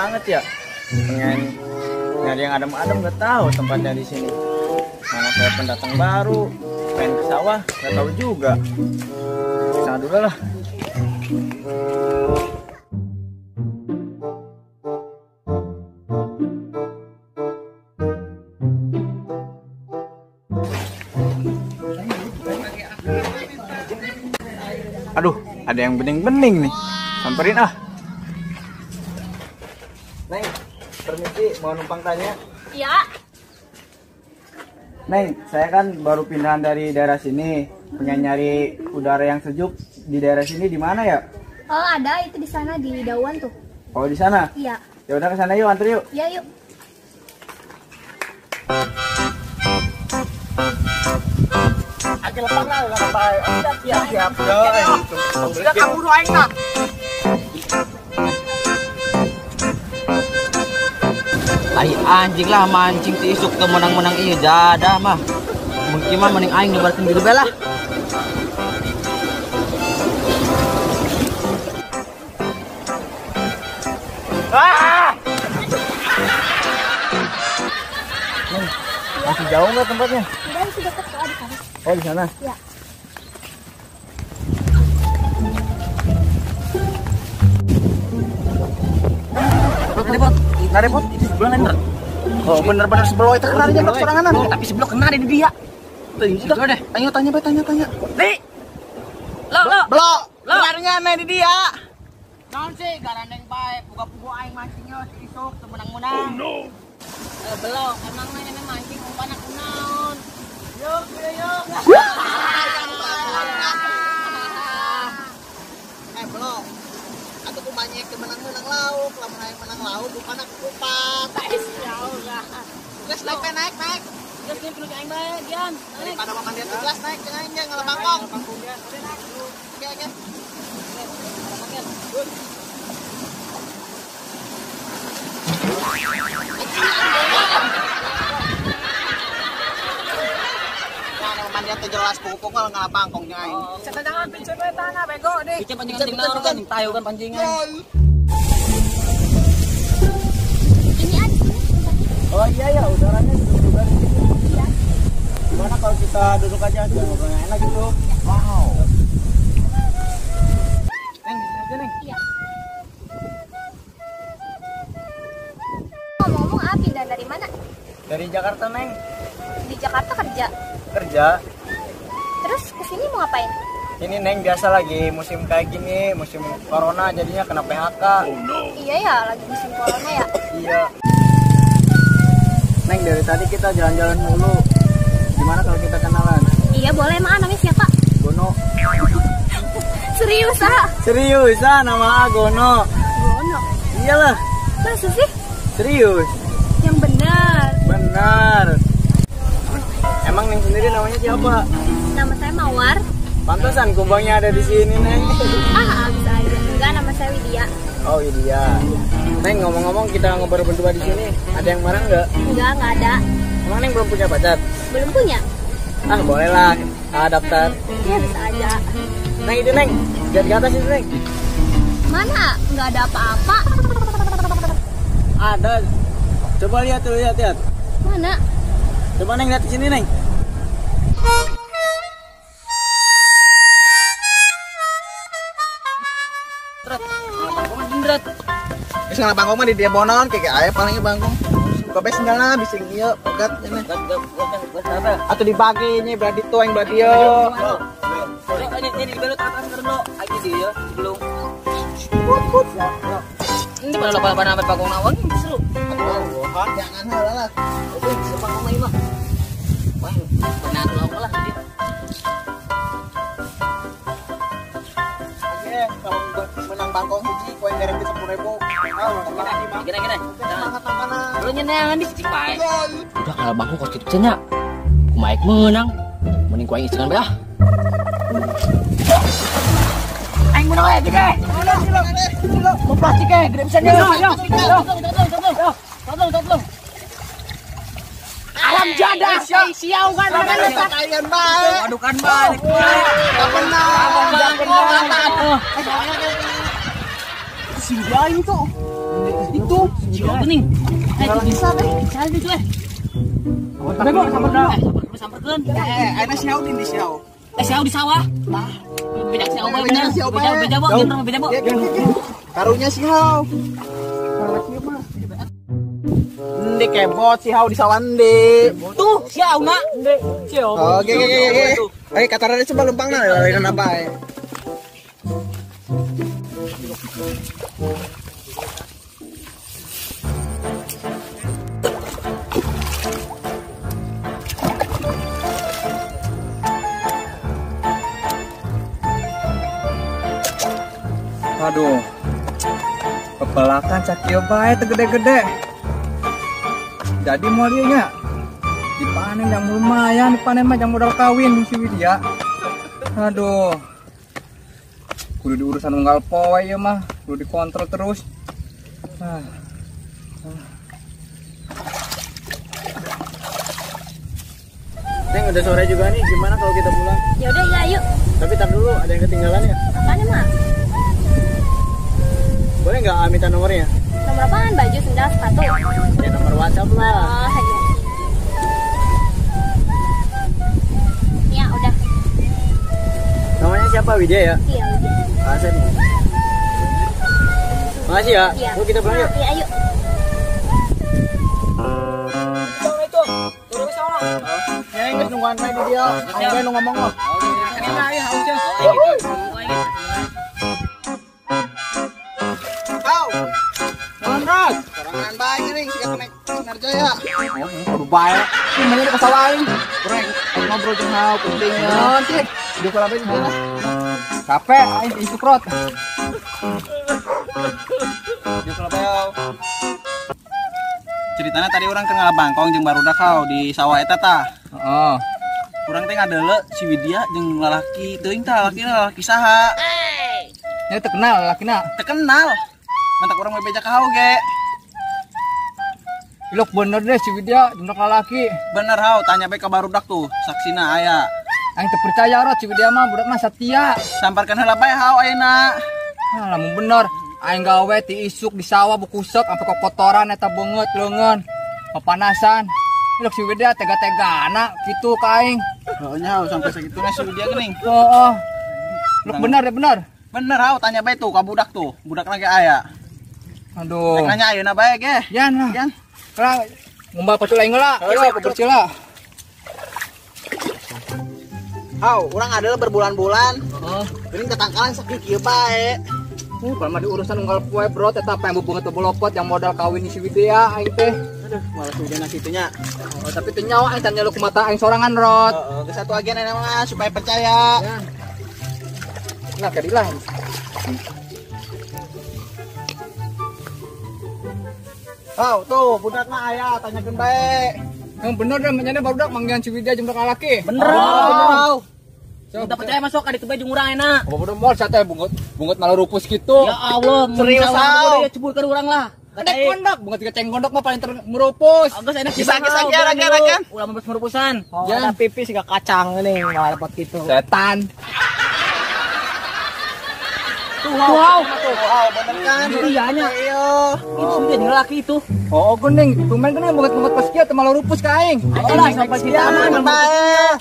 banget ya. Pengen nyari yang adem-adem, nggak tahu tempatnya di sini. Mana saya pendatang baru, pengen ke sawah nggak tahu juga. Sana dulu lah. Aduh, ada yang bening-bening nih. Samperin ah. Neng, permisi, mau numpang tanya. Iya. Neng, saya kan baru pindahan dari daerah sini. Pengen nyari udara yang sejuk di daerah sini di mana ya? Oh, ada itu di sana di Dawan tuh. Oh, di sana? Iya. Ya udah ke sana yuk, antar yuk. Iya, yuk. Agak lepang lah, siap. Sudah kabur aing nah. Ai anjing lah mancing ti isuk ke menang-menang ieu jadah mah. Mungkin mah mending aing nyebarkeun diri bae lah. Masih jauh nggak tempatnya? Udah sih deket kok di sana. Oh, di sana. Iya. Nggak repot, itu sebelah lain bener. Oh, bener-bener sebelah itu kena aja sorangan. Tapi sebelah kena ada di dia. Tuh, sudah deh. Ayo tanya. Li. Lo. Blok. Kenarnya nih di dia. Naon sih garandeng bae, puga-puga aing mancingnya isuk teu menang-menang. Oh no. Belok, emang ini mancing umpana kunaon. Yuk. Belum. Atau ku banyak ke menang-menang lauk, lamun aing menang lauk bukan aku kupat. Ya Allah. Geus naik. Geus nih perlu aing bae, Dian. Daripada makan dia gelas naik jangan aing ngalah bangkong. Oke. Nah, mandian teh jelas pupuk kalau ngalah bangkong jeung aing. Jangan pincet we tanah bego deh. Pincet pancingan naon kan tayo kan pancingan. Ini ada. Oh iya, udaranya sejuk juga di sini. Iya. Gimana kalau kita duduk aja ngobrolnya enak gitu? Wow. Neng, di sini aja, Neng. Iya. Ngomong-ngomong, ah, pindah dari mana? Dari Jakarta, Neng. Di Jakarta kerja. Kerja. Terus kesini mau ngapain? Ini Neng biasa lagi musim kayak gini, musim corona jadinya kena PHK. Iya ya, lagi musim corona ya. Iya. Neng, dari tadi kita jalan-jalan mulu. Gimana kalau kita kenalan? Iya boleh, emang namanya siapa? Gono. Serius ah? Serius ah, nama Gono. Gono. Iyalah, Masa sih? serius. Yang benar. Benar. Emang Neng sendiri namanya siapa? Nama saya Mawar. Pantesan kumbangnya ada di sini, Neng. Ah, bisa aja. Enggak, nama saya Widya. Oh, iya. Neng, ngomong-ngomong kita ngobrol berdua di sini, ada yang marah nggak? Enggak ada. Emang Neng belum punya pacar? Belum punya? Ah, boleh lah. Daftar. Ya bisa aja. Neng, itu Neng. Lihat ke atas itu, Neng. Mana? Enggak ada apa-apa. Ada. Coba lihat tuh, lihat. Mana? Coba Neng lihat di sini, Neng. Geus ngalah bangkong mah di dia bonon kayak aya palingnya bangkong. Buka bae sendalna bising ieu pegat cenah. Atau dibagi nya berarti tuh yang berarti yo. Ini belok atas terno, aja dia belum. Ini pada lupa nampak bagong nawang seru. Jangan heula lah. Sepang mah mah. Wah, benar lah dia. Oke, kalau menang bangkong hiji koin derek 10.000. Gini. Semangat nangkana. Lu nyenengan di cicing bae. Udah kalau bangku kos kitu cenah. Kumaek menang. Mending ku aing isengan bae ah. Aing menang we dige. Mau plastik gede pisan ya. Yo. Tolong. Alam janda siau kan Kalian bae. adukan balik. si dia itu. Itu. Siapa gening? Itu bisa teh. Cari itu Bego sama dah. Samperkeun. Ada si Haudin di siau. Siau di sawah. Beda siau bae bener. Beda bae genre beda bae. Karunya si Hau. Ndi kebot si Hau di sawande. Tuh, siau na. Siau. Oke. Ayo katarane coba lempang na lain apa ya. Aduh, kepelakan cakio bae tegede-gede. Jadi mualinya dipanen yang lumayan, dipanen mah yang modal kawin si Widya. Aduh, kudu diurusan unggal poe ya mah, kudu dikontrol terus. Neng udah sore juga nih, gimana kalau kita pulang? Ya udah ya yuk. Tapi tar dulu, ada yang ketinggalan ya? Apaan mak? Boleh nggak minta nomornya? Nomor apaan? Baju, sendal, sepatu. Ya nomor WhatsApp lah. Oh iya. Ya udah. Namanya siapa? Widya ya? Iya udah. Asep. Makasih ya. Iya. Yuk kita pulang yuk. Iya ayo. Ya geus nungguan main di dia. Angge nu ngomong lo. Kenapa ya hausnya? Hau. Nonrod. Sorangan bae geuning siga kenek Sinarjaya. Kudu bae. Gimana ke sawah aing? Kurang ngobrol jeung Hau pentingnya. Naon sih? Di kolabe di mana? Capek, aing isu krot. Di kolabe Hau. Ceritanya tadi orang kenal bangkong jeung barudak kau di sawah eta tah. Oh, Urang teh ngadele si Widya jeung lalaki teuing tah lalaki saha. ini terkenal lakina. Teu kenal. Mantak urang mah beja ka hau ge. Ilok bener deh si Widya, jendok laki. Bener hau tanya bae ka barudak tuh, saksina aya. Aing teu percaya rot si Widya mah budak mah setia. Samparkeun heula bae hau ayeuna. Lamun bener, aing gawe ti isuk di sawah bukusep sampai kokotoran eta beungeut leungeun. Papanasan. Ilok si Widya tega-tegana kitu ka aing. Heuh nya hau sampai sagituna si Widya geuning. Heeh. Ilok bener deh bener. Bener hau tanya bae tuh ka budak tuh, budak lagi aya. Aduh. Rek nanya ayeuna bae ge. Yan lah. Yan. Kerang ngumbal pacul aing heula. Ayo bebersih lah. Hau, urang adalah berbulan-bulan. Heeh. Geuning ketangkalan sakit kieu bae. Palma di urusan unggal poe bro, eta apa yang beungeut bolopot yang modal kawin si Widya aing teh. Aduh, malas hujan kitunya. Oh, tapi teu nyawa aing tanya lu kumata aing sorangan rot. Heeh, ke satu agen enak mah supaya percaya. Ya. Nah, kadilah. Hau, tuh budak mah aya, tanyakeun bae. Yang bener dah menjana barudak manggihan si Widya jeung budak laki. Bener. Hau. Kita percaya masuk ka ditu bae jeung urang enak. Oh, bener mall sate bungut malah rupus gitu. Ya Allah, Serius, Hau. ya ceburkeun urang lah. Ada kondok, bungut keceng kondok mah paling merupus. Agus enak Kisah-kisah raga-raga. Ulah membes merupusan. Oh, Ya. ada pipis gak kacang nih, malah dapat gitu. Setan. Wow. Wow, bener kan? Iya nya. Ayo. Itu sudah jeung laki itu. Oh, geuning, pemain geuning bungut-bungut pas kieu teh malah rupus ka aing. Alah sampai kita Ya, aman. bae.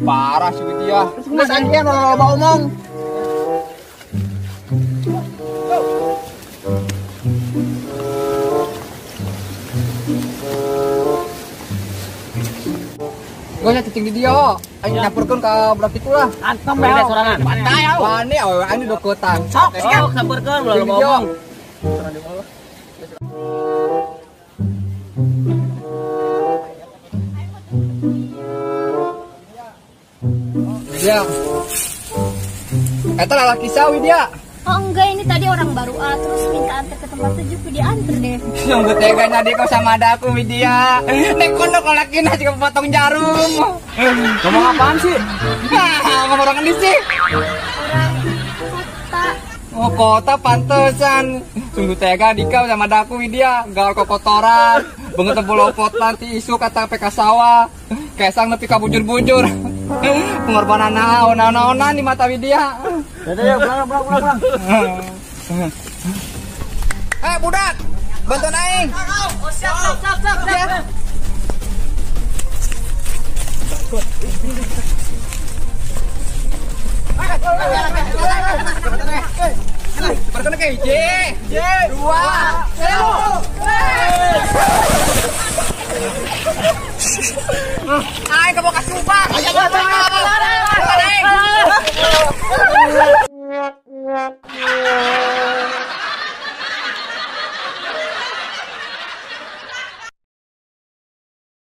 Parah si Widya. Geus angkian loba omong. Gua nya cicing di dia. Aing nyapurkeun ka budak kitu lah. Antem bae sorangan. Pantai au. Wani awewe aing deukeutan. Sok, sabarkeun ulah Cicing di dia. ngomong. Widya. Eta lalaki sawi dia. Oh enggak, ini tadi orang baru terus minta antar ke tempat sejuk, dia antar deh. Yang gue teganya deh kau sama ada aku Widya. Nek kondok lalakin aja potong jarum. Ngomong apaan sih? Ngomong orang di sih. Orang kota. Oh kota pantesan. Sungguh tega dikau sama ada aku Widya. Gaul kokotoran. Banget tebolopotan ti isu kata PK sawah. Kesang nepi ka bujur-bujur. Pengorbanan naon-naonan di mata Widya. Dadah ya, pulang. Budak, bantu aing. Siap. Ya. Seperti kayak J, 2, 1. Aing ke bokas subak.